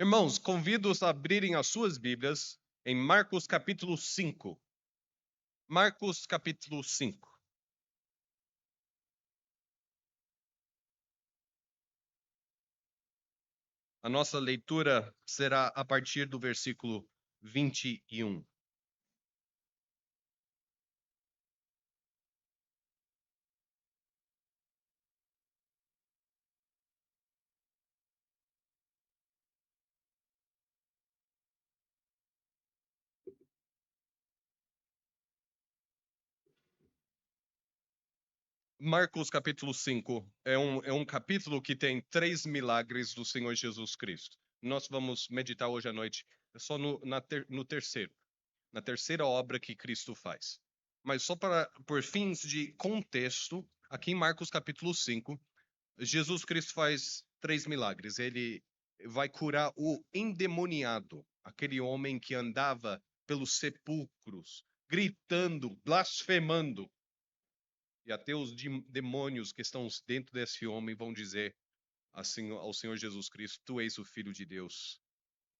Irmãos, convido-os a abrirem as suas Bíblias em Marcos capítulo 5. Marcos capítulo 5. A nossa leitura será a partir do versículo 21. Marcos capítulo 5 é um capítulo que tem 3 milagres do Senhor Jesus Cristo. Nós vamos meditar hoje à noite só no terceiro, na terceira obra que Cristo faz. Mas só por fins de contexto, aqui em Marcos capítulo 5, Jesus Cristo faz 3 milagres. Ele vai curar o endemoniado, aquele homem que andava pelos sepulcros, gritando, blasfemando. E até os demônios que estão dentro desse homem vão dizer assim ao Senhor Jesus Cristo: Tu és o Filho de Deus.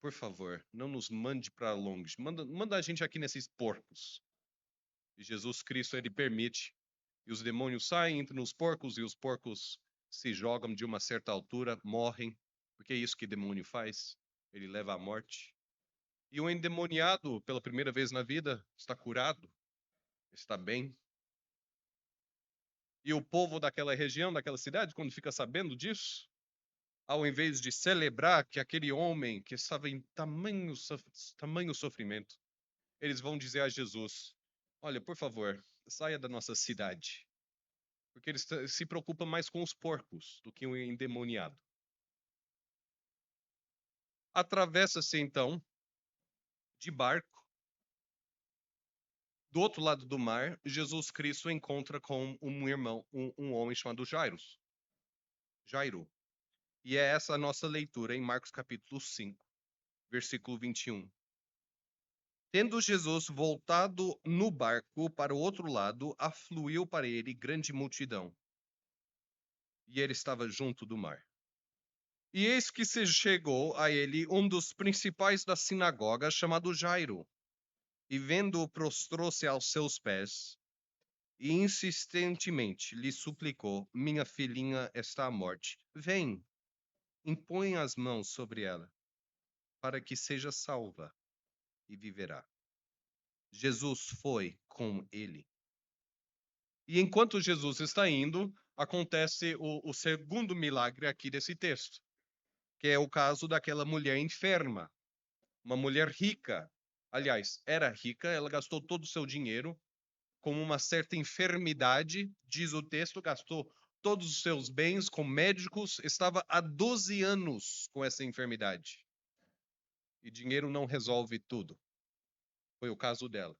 Por favor, não nos mande para longe. Manda a gente aqui nesses porcos. E Jesus Cristo, ele permite. E os demônios saem, entram nos porcos, e os porcos se jogam de uma certa altura, morrem. Porque é isso que demônio faz. Ele leva à morte. E o endemoniado, pela primeira vez na vida, está curado, está bem. E o povo daquela região, daquela cidade, quando fica sabendo disso, ao invés de celebrar que aquele homem que estava em tamanho sofrimento, eles vão dizer a Jesus: Olha, por favor, saia da nossa cidade. Porque ele se preocupa mais com os porcos do que o endemoniado. Atravessa-se então de barco. Do outro lado do mar, Jesus Cristo encontra com um irmão, um homem chamado Jairo. E é essa a nossa leitura em Marcos capítulo 5, versículo 21. Tendo Jesus voltado no barco para o outro lado, afluiu para ele grande multidão. E ele estava junto do mar. E eis que se chegou a ele um dos principais da sinagoga, chamado Jairo. E vendo-o, prostrou-se aos seus pés e insistentemente lhe suplicou: Minha filhinha está à morte. Vem, impõe as mãos sobre ela, para que seja salva e viverá. Jesus foi com ele. E enquanto Jesus está indo, acontece o segundo milagre aqui desse texto, que é o caso daquela mulher enferma, uma mulher rica. Aliás, era rica, ela gastou todo o seu dinheiro com uma certa enfermidade, diz o texto, gastou todos os seus bens com médicos, estava há 12 anos com essa enfermidade. E dinheiro não resolve tudo. Foi o caso dela.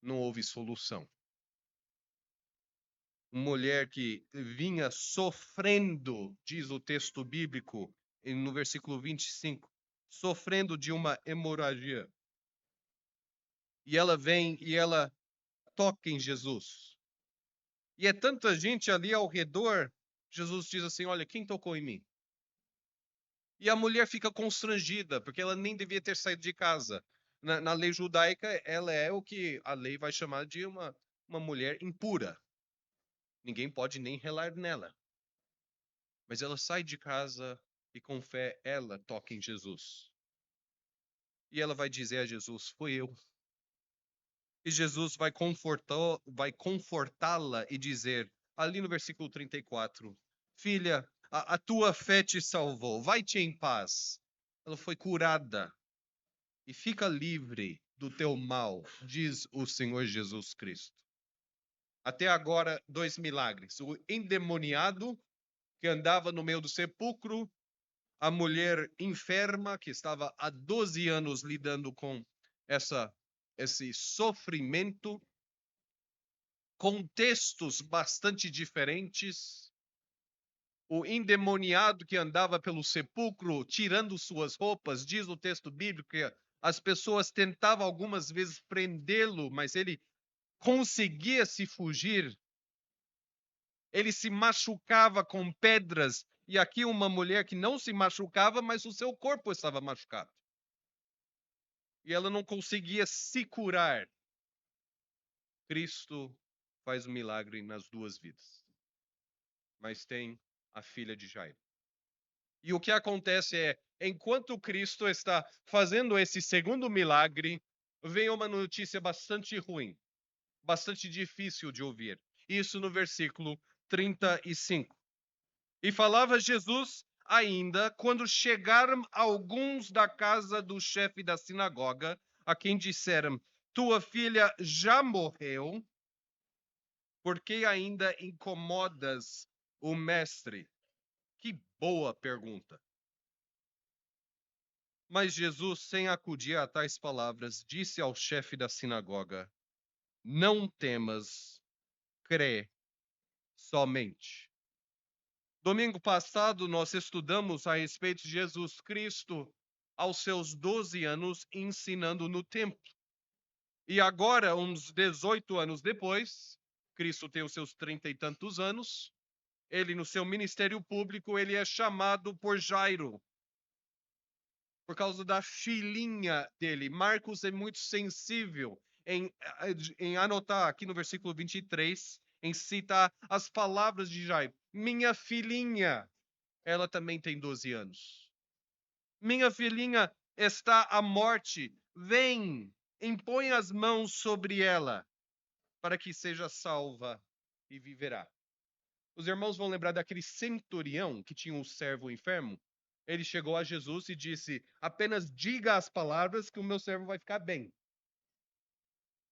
Não houve solução. Uma mulher que vinha sofrendo, diz o texto bíblico, no versículo 25, sofrendo de uma hemorragia. E ela vem e ela toca em Jesus. E é tanta gente ali ao redor, Jesus diz assim: Olha, quem tocou em mim? E a mulher fica constrangida, porque ela nem devia ter saído de casa. Na lei judaica, ela é o que a lei vai chamar de uma mulher impura. Ninguém pode nem relar nela. Mas ela sai de casa e com fé ela toca em Jesus. E ela vai dizer a Jesus: Foi eu. E Jesus vai confortá-la e dizer, ali no versículo 34, Filha, a tua fé te salvou, vai-te em paz. Ela foi curada e fica livre do teu mal, diz o Senhor Jesus Cristo. Até agora, 2 milagres. O endemoniado que andava no meio do sepulcro, a mulher enferma que estava há 12 anos lidando com esse sofrimento, contextos bastante diferentes. O endemoniado que andava pelo sepulcro tirando suas roupas, diz o texto bíblico que as pessoas tentavam algumas vezes prendê-lo, mas ele conseguia se fugir. Ele se machucava com pedras E aqui uma mulher que não se machucava, mas o seu corpo estava machucado. E ela não conseguia se curar. Cristo faz um milagre nas duas vidas. Mas tem a filha de Jairo. E o que acontece é, enquanto Cristo está fazendo esse segundo milagre, vem uma notícia bastante ruim, bastante difícil de ouvir. Isso no versículo 35. E falava Jesus ainda quando chegaram alguns da casa do chefe da sinagoga, a quem disseram: Tua filha já morreu, por que ainda incomodas o mestre? Que boa pergunta. Mas Jesus, sem acudir a tais palavras, disse ao chefe da sinagoga: Não temas, crê somente. Domingo passado, nós estudamos a respeito de Jesus Cristo aos seus 12 anos ensinando no templo. E agora, uns 18 anos depois, Cristo tem os seus 30 e tantos anos, ele no seu ministério público, ele é chamado por Jairo, por causa da filhinha dele. Marcos é muito sensível em anotar aqui no versículo 23, em citar as palavras de Jairo. Minha filhinha, ela também tem 12 anos. Minha filhinha está à morte. Vem, impõe as mãos sobre ela, para que seja salva e viverá. Os irmãos vão lembrar daquele centurião que tinha um servo enfermo. Ele chegou a Jesus e disse: Apenas diga as palavras que o meu servo vai ficar bem.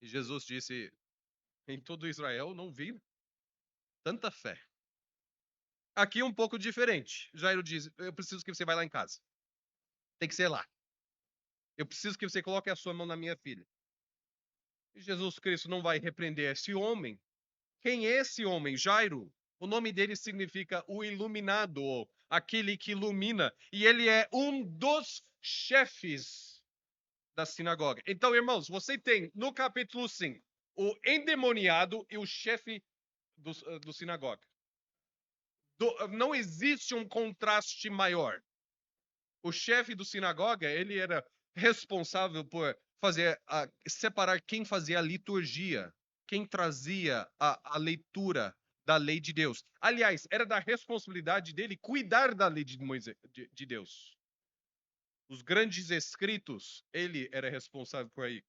E Jesus disse: Em todo Israel não vi tanta fé. Aqui um pouco diferente. Jairo diz: Eu preciso que você vá lá em casa. Tem que ser lá. Eu preciso que você coloque a sua mão na minha filha. E Jesus Cristo não vai repreender esse homem. Quem é esse homem? Jairo. O nome dele significa o iluminado, ou aquele que ilumina. E ele é um dos chefes da sinagoga. Então, irmãos, você tem no capítulo 5 o endemoniado e o chefe do sinagoga. Não existe um contraste maior. O chefe do sinagoga, ele era responsável por separar quem fazia a liturgia, quem trazia a leitura da lei de Deus. Aliás, era da responsabilidade dele cuidar da lei de de Deus. Os grandes escritos, ele era responsável por aí.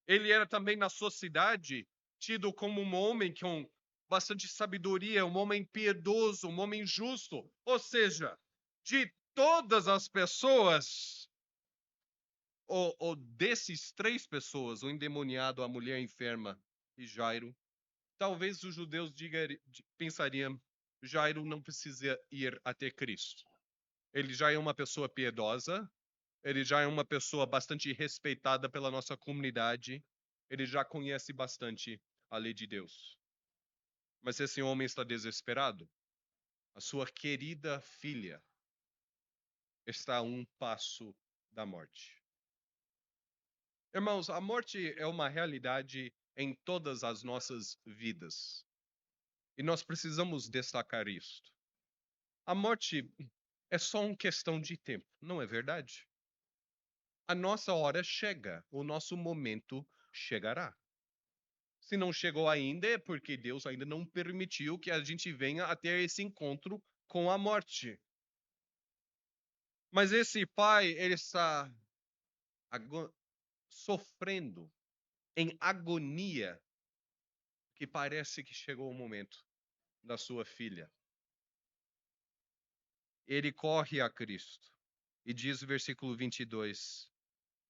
Ele era também na sociedade tido como um homem com bastante sabedoria, um homem piedoso, um homem justo. Ou seja, de todas as pessoas, ou desses três pessoas, o endemoniado, a mulher enferma e Jairo, talvez os judeus pensariam: Jairo não precisa ir até Cristo. Ele já é uma pessoa piedosa, ele já é uma pessoa bastante respeitada pela nossa comunidade, ele já conhece bastante a lei de Deus. Mas esse homem está desesperado. A sua querida filha está a um passo da morte. Irmãos, a morte é uma realidade em todas as nossas vidas. E nós precisamos destacar isto. A morte é só uma questão de tempo, não é verdade? A nossa hora chega, o nosso momento chegará. Se não chegou ainda, é porque Deus ainda não permitiu que a gente venha a ter esse encontro com a morte. Mas esse pai, ele está sofrendo em agonia, que parece que chegou o momento da sua filha. Ele corre a Cristo. E diz o versículo 22,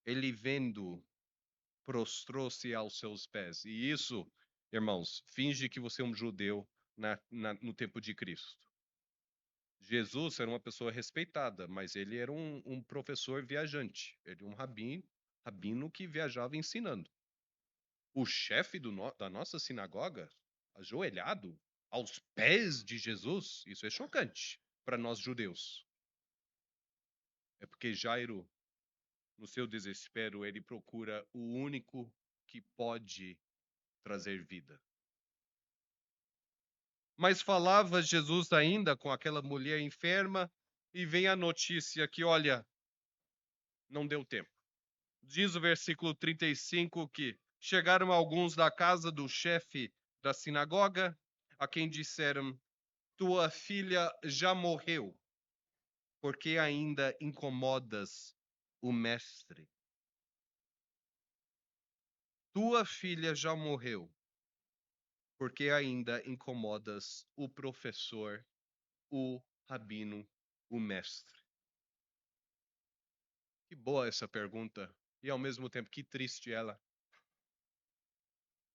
ele vendo, prostrou-se aos seus pés. E isso, irmãos, finge que você é um judeu no tempo de Cristo. Jesus era uma pessoa respeitada, mas ele era um professor viajante. Ele era um rabino que viajava ensinando. O chefe da nossa sinagoga, ajoelhado aos pés de Jesus, isso é chocante para nós judeus. É porque Jairo, no seu desespero, ele procura o único que pode trazer vida. Mas falava Jesus ainda com aquela mulher enferma e vem a notícia que, olha, não deu tempo. Diz o versículo 35 que chegaram alguns da casa do chefe da sinagoga, a quem disseram: tua filha já morreu, porque ainda incomodas o mestre? Tua filha já morreu, porque ainda incomodas o professor, o rabino, o mestre? Que boa essa pergunta, e ao mesmo tempo que triste ela.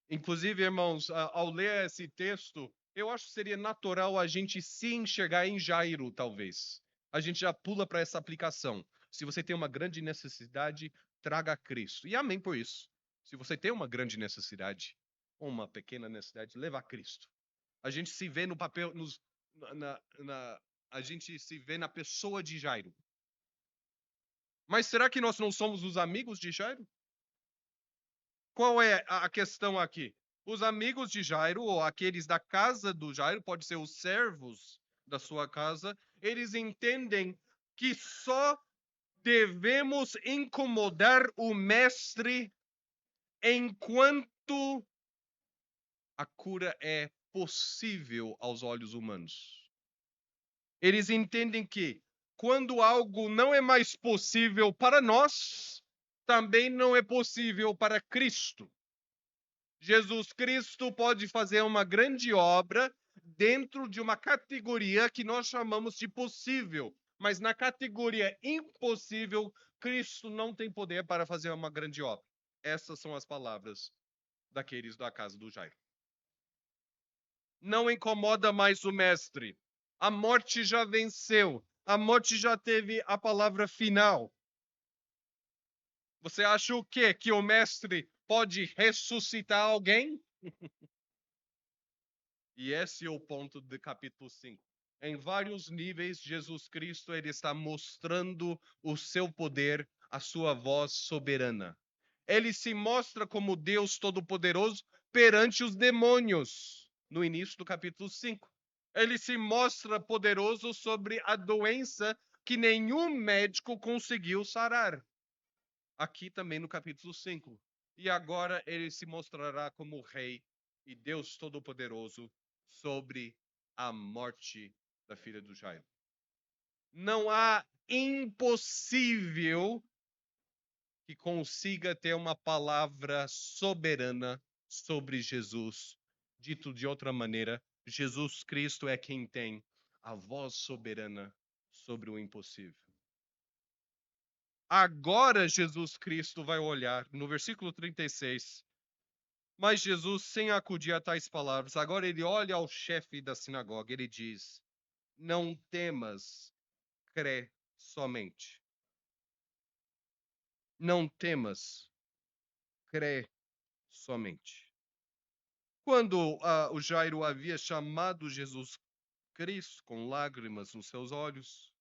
Inclusive, irmãos, ao ler esse texto, eu acho que seria natural a gente se enxergar em Jairo, talvez. A gente já pula para essa aplicação. Se você tem uma grande necessidade, traga Cristo. E amém por isso. Se você tem uma grande necessidade, ou uma pequena necessidade, leva a Cristo. A gente se vê no papel, a gente se vê na pessoa de Jairo. Mas será que nós não somos os amigos de Jairo? Qual é a questão aqui? Os amigos de Jairo, ou aqueles da casa do Jairo, pode ser os servos da sua casa, eles entendem que só devemos incomodar o mestre enquanto a cura é possível aos olhos humanos. Eles entendem que quando algo não é mais possível para nós, também não é possível para Cristo. Jesus Cristo pode fazer uma grande obra dentro de uma categoria que nós chamamos de possível, mas na categoria impossível, Cristo não tem poder para fazer uma grande obra. Essas são as palavras daqueles da casa do Jairo. Não incomoda mais o mestre. A morte já venceu. A morte já teve a palavra final. Você acha o quê? Que o mestre pode ressuscitar alguém? E esse é o ponto do capítulo 5. Em vários níveis, Jesus Cristo ele está mostrando o seu poder, a sua voz soberana. Ele se mostra como Deus Todo-Poderoso perante os demônios, no início do capítulo 5. Ele se mostra poderoso sobre a doença que nenhum médico conseguiu sarar. Aqui também no capítulo 5. E agora ele se mostrará como rei e Deus Todo-Poderoso sobre a morte da filha do Jairo. Não há impossível que consiga ter uma palavra soberana sobre Jesus. Dito de outra maneira, Jesus Cristo é quem tem a voz soberana sobre o impossível. Agora Jesus Cristo vai olhar no versículo 36. Mas Jesus, sem acudir a tais palavras, agora ele olha ao chefe da sinagoga, ele diz: não temas, crê somente. Não temas, crê somente. Quando o Jairo havia chamado Jesus Cristo com lágrimas nos seus olhos,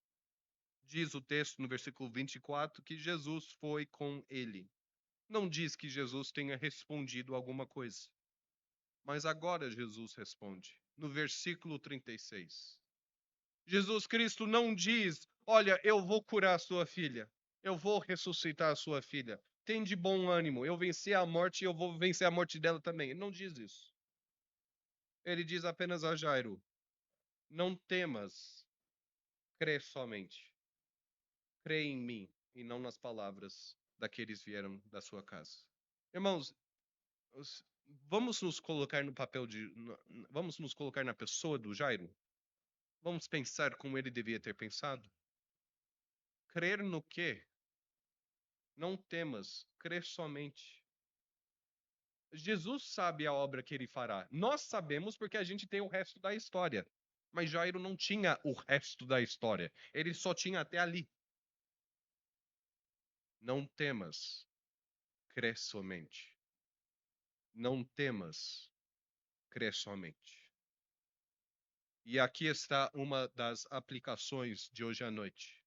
diz o texto no versículo 24 que Jesus foi com ele. Não diz que Jesus tenha respondido alguma coisa. Mas agora Jesus responde, no versículo 36. Jesus Cristo não diz: olha, eu vou curar a sua filha, eu vou ressuscitar a sua filha. Tem de bom ânimo, eu venci a morte e eu vou vencer a morte dela também. Ele não diz isso. Ele diz apenas a Jairo: não temas, crê somente. Crê em mim e não nas palavras daqueles que vieram da sua casa. Irmãos, vamos nos colocar no papel de. Vamos nos colocar na pessoa do Jairo? Vamos pensar como ele devia ter pensado? Crer no quê? Não temas, crê somente. Jesus sabe a obra que ele fará. Nós sabemos porque a gente tem o resto da história. Mas Jairo não tinha o resto da história. Ele só tinha até ali. Não temas, crê somente. Não temas, crê somente. E aqui está uma das aplicações de hoje à noite.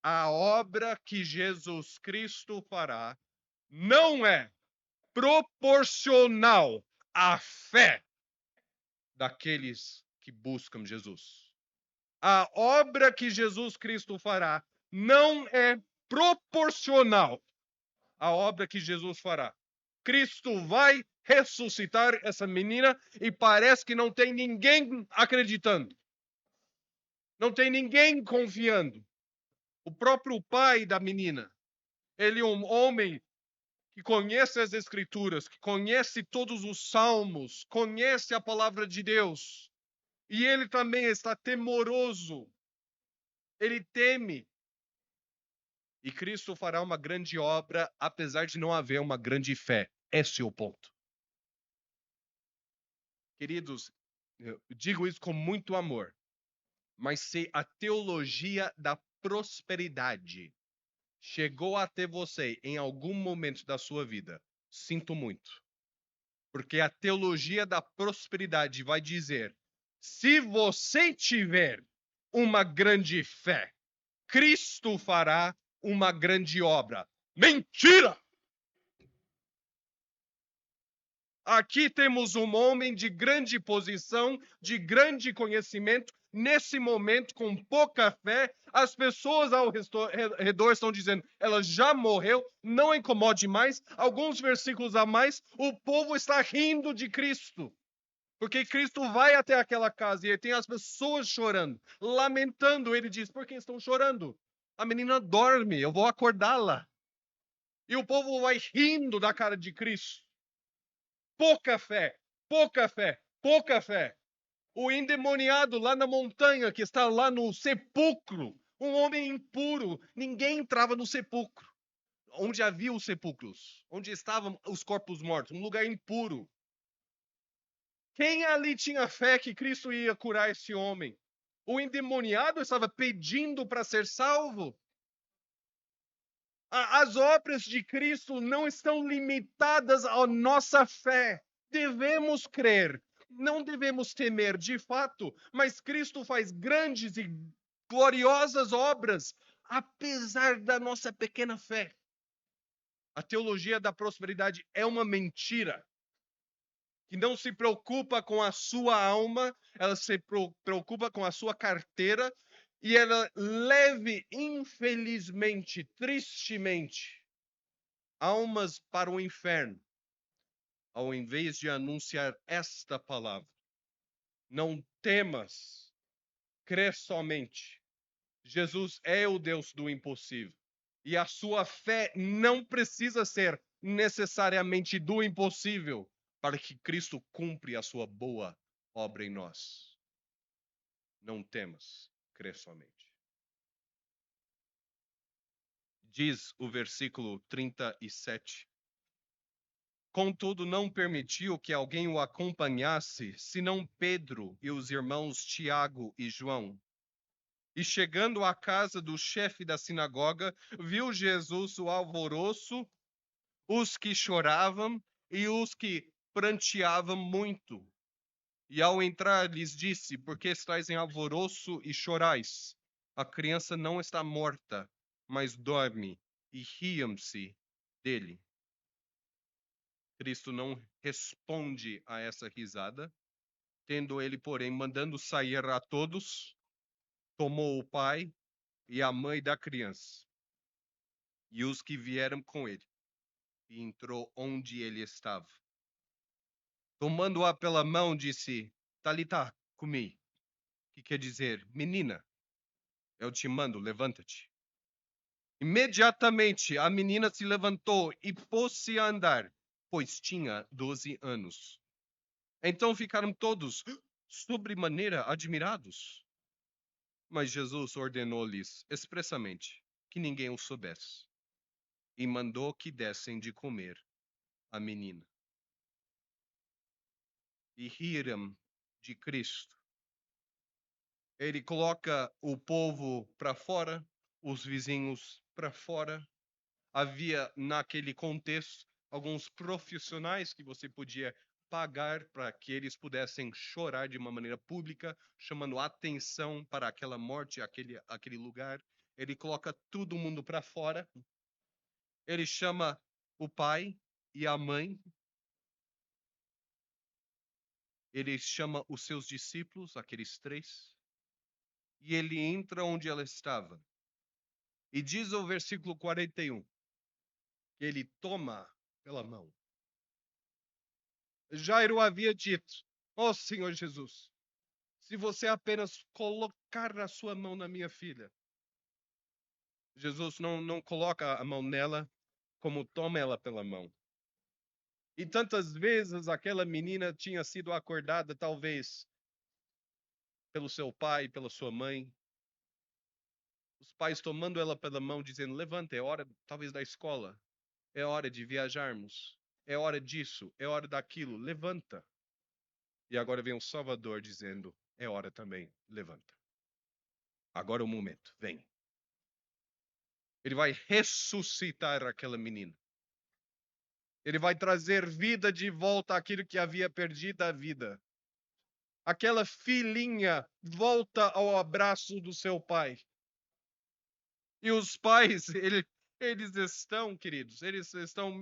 A obra que Jesus Cristo fará não é proporcional à fé daqueles que buscam Jesus. A obra que Jesus Cristo fará não é proporcional à obra que Jesus fará. Cristo vai ressuscitar essa menina e parece que não tem ninguém acreditando. Não tem ninguém confiando. O próprio pai da menina, ele é um homem que conhece as Escrituras, que conhece todos os salmos, conhece a palavra de Deus. E ele também está temoroso. Ele teme. E Cristo fará uma grande obra, apesar de não haver uma grande fé. Esse é o ponto. Queridos, eu digo isso com muito amor, mas se a teologia da prosperidade chegou até você em algum momento da sua vida, sinto muito. Porque a teologia da prosperidade vai dizer: se você tiver uma grande fé, Cristo fará uma grande obra. Mentira! Aqui temos um homem de grande posição, de grande conhecimento. Nesse momento, com pouca fé, as pessoas ao redor estão dizendo: ela já morreu, não incomode mais. Alguns versículos a mais, o povo está rindo de Cristo. Porque Cristo vai até aquela casa e tem as pessoas chorando, lamentando. Ele diz: por que estão chorando? A menina dorme, eu vou acordá-la. E o povo vai rindo da cara de Cristo. Pouca fé, pouca fé, pouca fé. O endemoniado lá na montanha, que está lá no sepulcro, um homem impuro, ninguém entrava no sepulcro. Onde havia os sepulcros? Onde estavam os corpos mortos? Um lugar impuro. Quem ali tinha fé que Cristo ia curar esse homem? O endemoniado estava pedindo para ser salvo. As obras de Cristo não estão limitadas à nossa fé. Devemos crer, não devemos temer de fato, mas Cristo faz grandes e gloriosas obras, apesar da nossa pequena fé. A teologia da prosperidade é uma mentira que não se preocupa com a sua alma, ela se preocupa com a sua carteira e ela leve, infelizmente, tristemente, almas para o inferno, ao invés de anunciar esta palavra. Não temas, crê somente. Jesus é o Deus do impossível. E a sua fé não precisa ser necessariamente do impossível para que Cristo cumpra a sua boa obra em nós. Não temas, crê somente. Diz o versículo 37. Contudo, não permitiu que alguém o acompanhasse, senão Pedro e os irmãos Tiago e João. E chegando à casa do chefe da sinagoga, viu Jesus o alvoroço, os que choravam e os que pranteavam muito. E ao entrar, lhes disse: por que estáis em alvoroço e chorais? A criança não está morta, mas dorme, e riam-se dele. Cristo não responde a essa risada, tendo ele, porém, mandando sair a todos, tomou o pai e a mãe da criança e os que vieram com ele, e entrou onde ele estava. Tomando-a pela mão, disse: Talitá, cumi, que quer dizer: menina, eu te mando, levanta-te. Imediatamente a menina se levantou e pôs-se a andar, pois tinha 12 anos. Então ficaram todos sobremaneira admirados. Mas Jesus ordenou-lhes expressamente que ninguém o soubesse, e mandou que dessem de comer a menina. E riram de Cristo. Ele coloca o povo para fora, os vizinhos para fora. Havia naquele contexto alguns profissionais que você podia pagar para que eles pudessem chorar de uma maneira pública, chamando atenção para aquela morte, aquele lugar. Ele coloca todo mundo para fora. Ele chama o pai e a mãe. ele chama os seus discípulos, aqueles 3, e ele entra onde ela estava. E diz o versículo 41, que ele toma pela mão. Jairo havia dito: ó Senhor Jesus, se você apenas colocar a sua mão na minha filha. Jesus não coloca a mão nela, como toma ela pela mão. E tantas vezes aquela menina tinha sido acordada, talvez, pelo seu pai, pela sua mãe. Os pais tomando ela pela mão, dizendo: levanta, é hora talvez da escola. É hora de viajarmos. É hora disso, é hora daquilo. Levanta. E agora vem o Salvador dizendo: é hora também, levanta. Agora é o momento, vem. Ele vai ressuscitar aquela menina. Ele vai trazer vida de volta àquilo que havia perdido a vida. Aquela filhinha volta ao abraço do seu pai. E os pais, eles estão, queridos, eles estão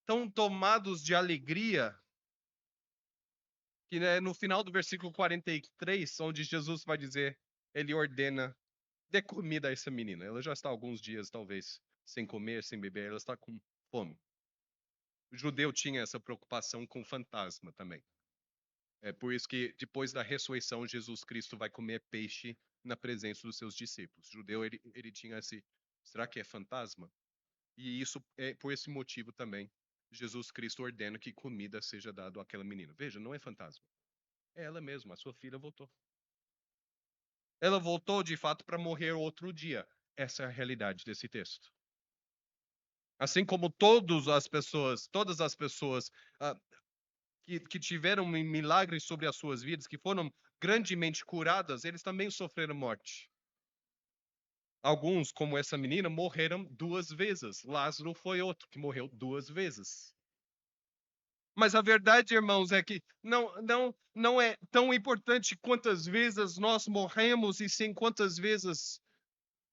tão tomados de alegria que, né, no final do versículo 43, onde Jesus vai dizer, ele ordena: dê comida a essa menina. Ela já está há alguns dias, talvez, sem comer, sem beber, ela está com fome. O judeu tinha essa preocupação com fantasma também. É por isso que depois da ressurreição, Jesus Cristo vai comer peixe na presença dos seus discípulos. O judeu, ele tinha esse, será que é fantasma? E isso é por esse motivo também. Jesus Cristo ordena que comida seja dada àquela menina. Veja, não é fantasma. É ela mesma, a sua filha voltou. Ela voltou de fato para morrer outro dia. Essa é a realidade desse texto. Assim como todas as pessoas ah, que tiveram milagres sobre as suas vidas, que foram grandemente curadas, eles também sofreram morte. Alguns, como essa menina, morreram 2 vezes. Lázaro foi outro que morreu 2 vezes. Mas a verdade, irmãos, é que não é tão importante quantas vezes nós morremos, e sim quantas vezes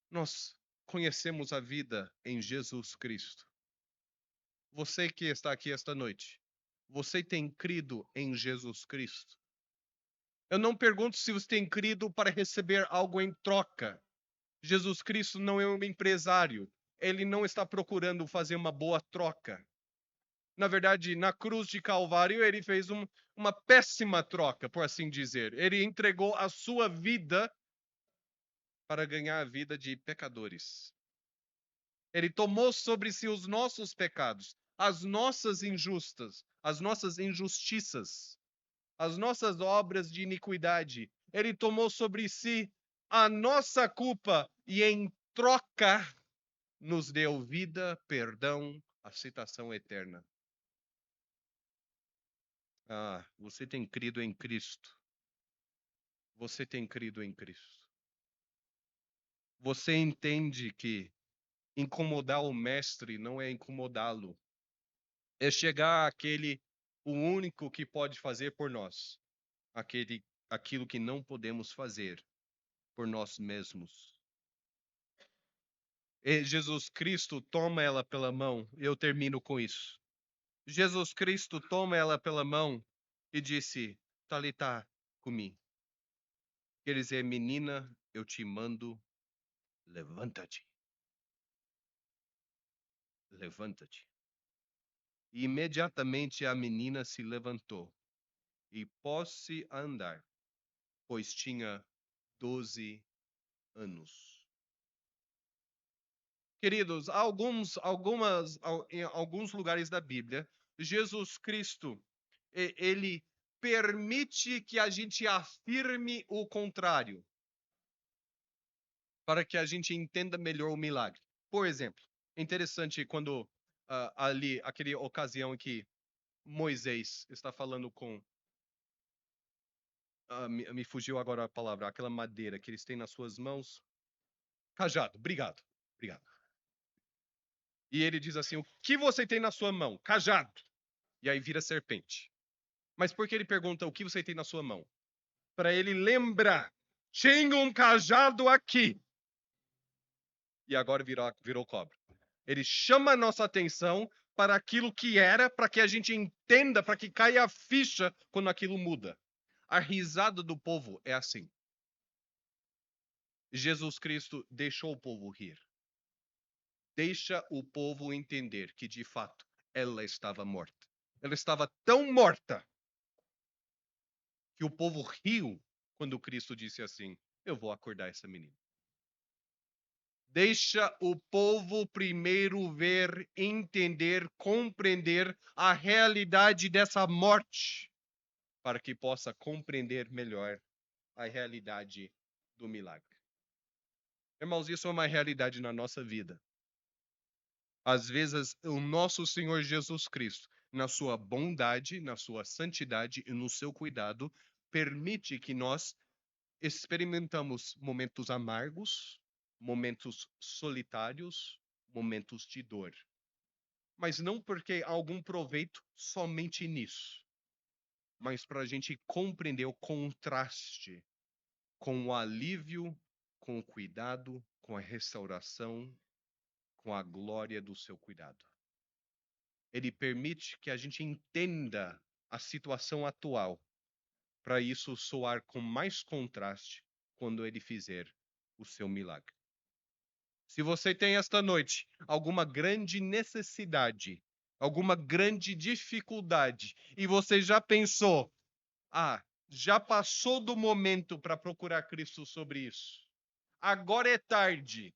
nós conhecemos a vida em Jesus Cristo. Você que está aqui esta noite, você tem crido em Jesus Cristo? Eu não pergunto se você tem crido para receber algo em troca. Jesus Cristo não é um empresário. Ele não está procurando fazer uma boa troca. Na verdade, na cruz de Calvário, ele fez uma péssima troca, por assim dizer. Ele entregou a sua vida para ganhar a vida de pecadores. Ele tomou sobre si os nossos pecados, as nossas injustiças, as nossas obras de iniquidade. Ele tomou sobre si a nossa culpa e, em troca, nos deu vida, perdão, aceitação eterna. Ah, você tem crido em Cristo. Você tem crido em Cristo. Você entende que incomodar o mestre não é incomodá-lo. É chegar àquele, o único que pode fazer por nós, aquilo que não podemos fazer por nós mesmos. E Jesus Cristo toma ela pela mão, eu termino com isso. Jesus Cristo toma ela pela mão e disse: Talitá cumi. Quer dizer, menina, eu te mando, levanta-te. Levanta-te. E imediatamente a menina se levantou e pôs-se a andar, pois tinha 12 anos. Queridos, em alguns lugares da Bíblia, Jesus Cristo, ele permite que a gente afirme o contrário, para que a gente entenda melhor o milagre. Por exemplo, é interessante quando ali, aquela ocasião em que Moisés está falando com me fugiu agora a palavra, aquela madeira que eles têm nas suas mãos. Cajado, obrigado. Obrigado. E ele diz assim: o que você tem na sua mão? Cajado. E aí vira serpente. Mas por que ele pergunta o que você tem na sua mão? Para ele lembrar: tinha um cajado aqui. E agora virou cobra. Ele chama a nossa atenção para aquilo que era, para que a gente entenda, para que caia a ficha quando aquilo muda. A risada do povo é assim. Jesus Cristo deixou o povo rir. Deixa o povo entender que, de fato, ela estava morta. Ela estava tão morta que o povo riu quando Cristo disse assim: eu vou acordar essa menina. Deixa o povo primeiro ver, entender, compreender a realidade dessa morte, para que possa compreender melhor a realidade do milagre. Irmãos, isso é uma realidade na nossa vida. Às vezes, o nosso Senhor Jesus Cristo, na sua bondade, na sua santidade e no seu cuidado, permite que nós experimentamos momentos amargos, momentos solitários, momentos de dor. Mas não porque há algum proveito somente nisso, mas para a gente compreender o contraste com o alívio, com o cuidado, com a restauração, com a glória do seu cuidado. Ele permite que a gente entenda a situação atual, para isso soar com mais contraste quando ele fizer o seu milagre. Se você tem esta noite alguma grande necessidade, alguma grande dificuldade, e você já pensou, já passou do momento para procurar Cristo sobre isso. Agora é tarde.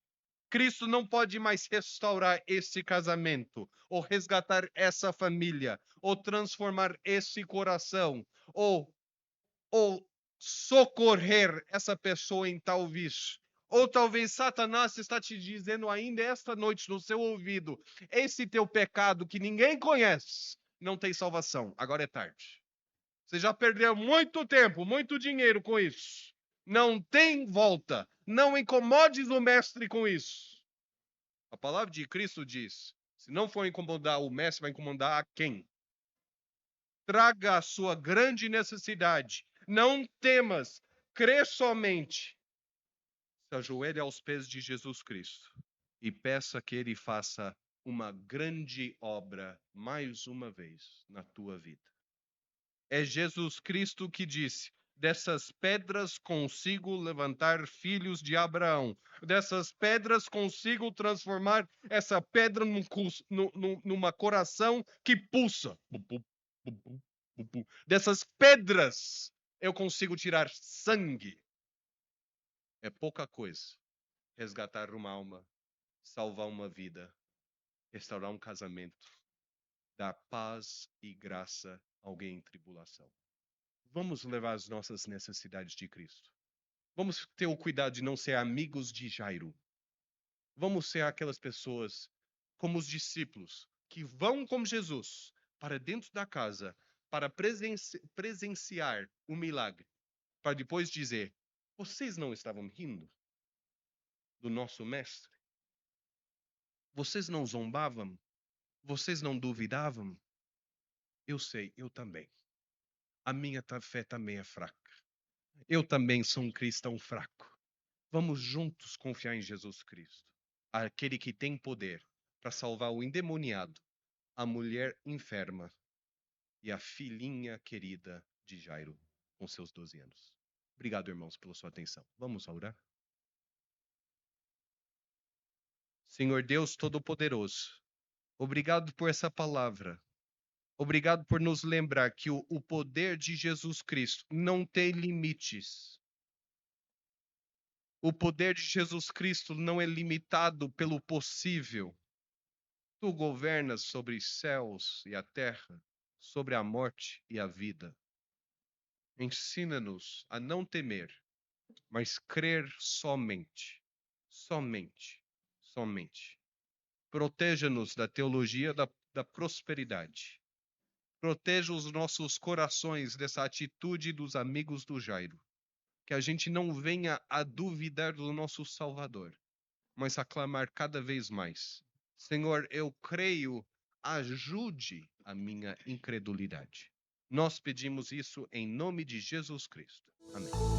Cristo não pode mais restaurar esse casamento, ou resgatar essa família, ou transformar esse coração, ou socorrer essa pessoa em tal vício. Ou talvez Satanás está te dizendo ainda esta noite no seu ouvido: esse teu pecado que ninguém conhece não tem salvação. Agora é tarde. Você já perdeu muito tempo, muito dinheiro com isso. Não tem volta. Não incomodes o mestre com isso. A palavra de Cristo diz: se não for incomodar o mestre, vai incomodar a quem? Traga a sua grande necessidade. Não temas. Crê somente. Se ajoelhe aos pés de Jesus Cristo e peça que Ele faça uma grande obra mais uma vez na tua vida. É Jesus Cristo que disse: dessas pedras consigo levantar filhos de Abraão. Dessas pedras consigo transformar essa pedra numa coração que pulsa. Dessas pedras eu consigo tirar sangue. É pouca coisa resgatar uma alma, salvar uma vida, restaurar um casamento, dar paz e graça a alguém em tribulação. Vamos levar as nossas necessidades de Cristo. Vamos ter o cuidado de não ser amigos de Jairo. Vamos ser aquelas pessoas como os discípulos que vão com Jesus para dentro da casa para presenciar o milagre, para depois dizer: vocês não estavam rindo do nosso mestre? Vocês não zombavam? Vocês não duvidavam? Eu sei, eu também. A minha fé também é fraca. Eu também sou um cristão fraco. Vamos juntos confiar em Jesus Cristo, aquele que tem poder para salvar o endemoniado, a mulher enferma e a filhinha querida de Jairo, com seus 12 anos. Obrigado, irmãos, pela sua atenção. Vamos orar? Senhor Deus Todo-Poderoso, obrigado por essa palavra. Obrigado por nos lembrar que o poder de Jesus Cristo não tem limites. O poder de Jesus Cristo não é limitado pelo possível. Tu governas sobre os céus e a terra, sobre a morte e a vida. Ensina-nos a não temer, mas crer somente. Somente. Somente. Proteja-nos da teologia da prosperidade. Proteja os nossos corações dessa atitude dos amigos do Jairo. Que a gente não venha a duvidar do nosso Salvador, mas a clamar cada vez mais: Senhor, eu creio, ajude a minha incredulidade. Nós pedimos isso em nome de Jesus Cristo. Amém.